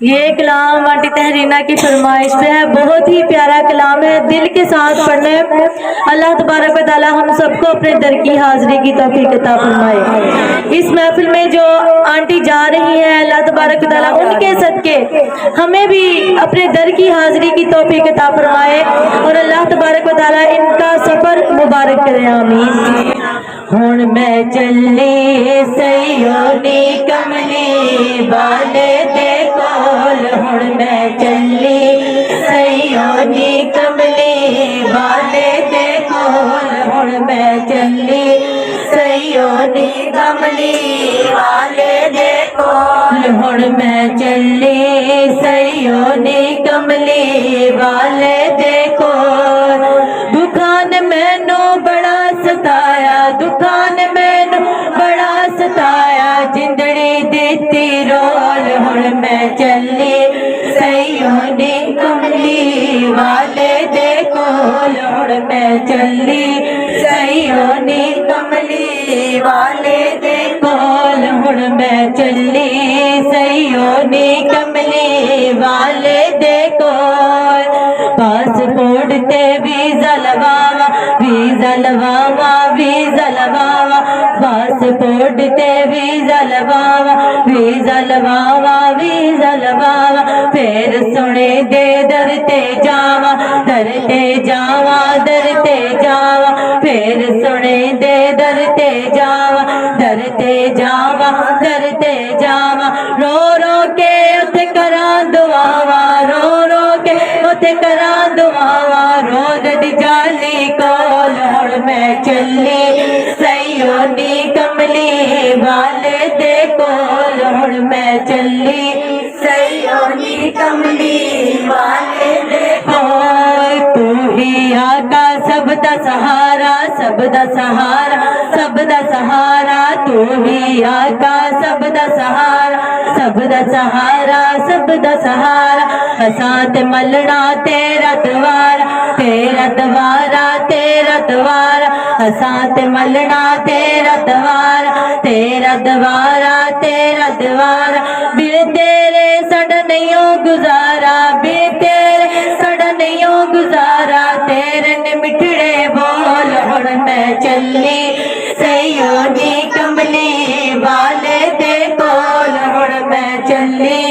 ये कलाम आंटी तहरीना की फरमाइश पे है। बहुत ही प्यारा कलाम है, दिल के साथ पढ़ने। अल्लाह तबारक व तआला हम सबको अपने दर की हाजिरी की तौफीक अता फरमाए। इस महफिल में जो आंटी जा रही हैं, अल्लाह तबारक व तआला उनके सदके हमें भी अपने दर की हाजिरी की तौफीक अता फरमाए और अल्लाह तबारक व तआला इनका सफर मुबारक करे। आमीन। हुण मैं चली सयोनी कमली वाले दे कोल, हुण मैं चली सयोनी कमली वाले दे कोल, हुण मैं चली सयोनी कमली वाले दे कोल, हुण मैं चली सयोनी कमली वाले दे कोल। दुखान मैनू बड़ा सताया, दुखान मैनू बड़ा सताया, जिंदड़ी देती रोल, हुण मैं चली सयोनी कमली वाले दे कोल, हुण मैं चली सयोनी कमली वाले दे कोल, हुण मैं चली सयोनी कमली वाले दे कोल। पासपोर्ट ते वीजा लवावा, वीजा लवावा, वीजा लवावा, पासपोर्ट ते वीजा लवावा, वीजा लवावा, वीजा लवावा, फिर सुने दे दर ते जावा, दर ते जावा, दर ते जावा, फिर सुने दे दर ते जावा, दर ते जावा, दर ते जावा। रो रो के उते करा दुआवा, रो रो के उते करा दुआवा, रोज दी जाली कोल, हुण मैं चली सयोनी कमली वाले दे कोल, हुण मैं चली सयोनी कमली वाले दे कोल। तू ही आका सब दा सहारा, सब दा सहारा, सब दा सहारा, तू ही आका सब दा सहारा, सब दा सहारा, सब दा सहारा। असां ते मलना तेरा द्वारा, तेरा द्वारा, तेरा द्वारा, असां ते मलना तेरा द्वारा, तेरा द्वारा, तेरा द्वारा। बिन तेरे साडा नहीं गुजारा, बिन तेरे साडा नहीं गुजारा, तेरे ने मिठड़े बोल, हुण मैं चली सयोनी कमली वाले दे कोल, हुण मैं चली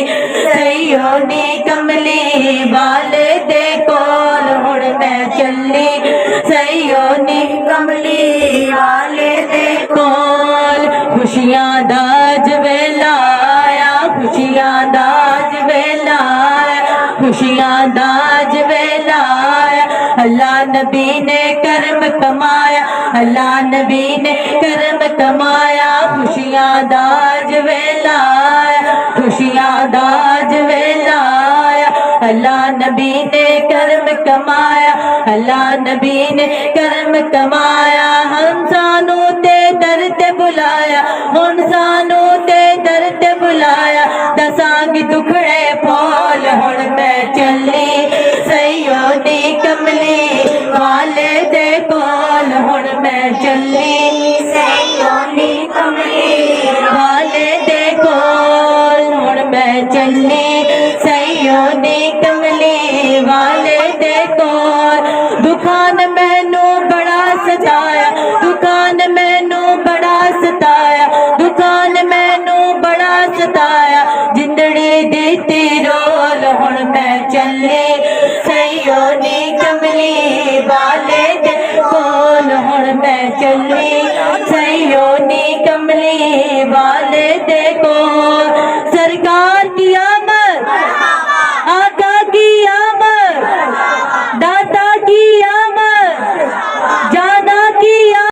सयोनी कमली वाले दे कोल, हुण मैं चली सयोनी कमली वाले दे कोल। खुशियां दाज वेला आया, खुशियां दाज वेला आया, खुशियां दाज वेला आया। अल्लाह नबी ने कर्म कमाया, अल्लाह नबी ने कर्म कमाया, खुशियां दाज वेला आया, खुशियां दाज वेला आया। अल्लाह नबी ने कर्म कमाया, अल्लाह नबी ने कर्म कमाया। हम सानू ते दर ते बुलाया, हुण सानू ते दर ते बुलाया, दसांगी दुखड़े फौल, हुण मैं चली सयोनी कमली वाले दे कोल, हुण मैं चली सयोनी कमली वाले दे कोल, हुण मैं चली सयोनी कमली वाले दे कोल। दुखान मैनू बड़ा सताया, दुखान मैनू बड़ा सताया, दुखान मैनू बड़ा सताया, जिंदड़ी देती रोल, हुण मैं चली सयोनी कमली वाले दे कोल, हुण मैं चली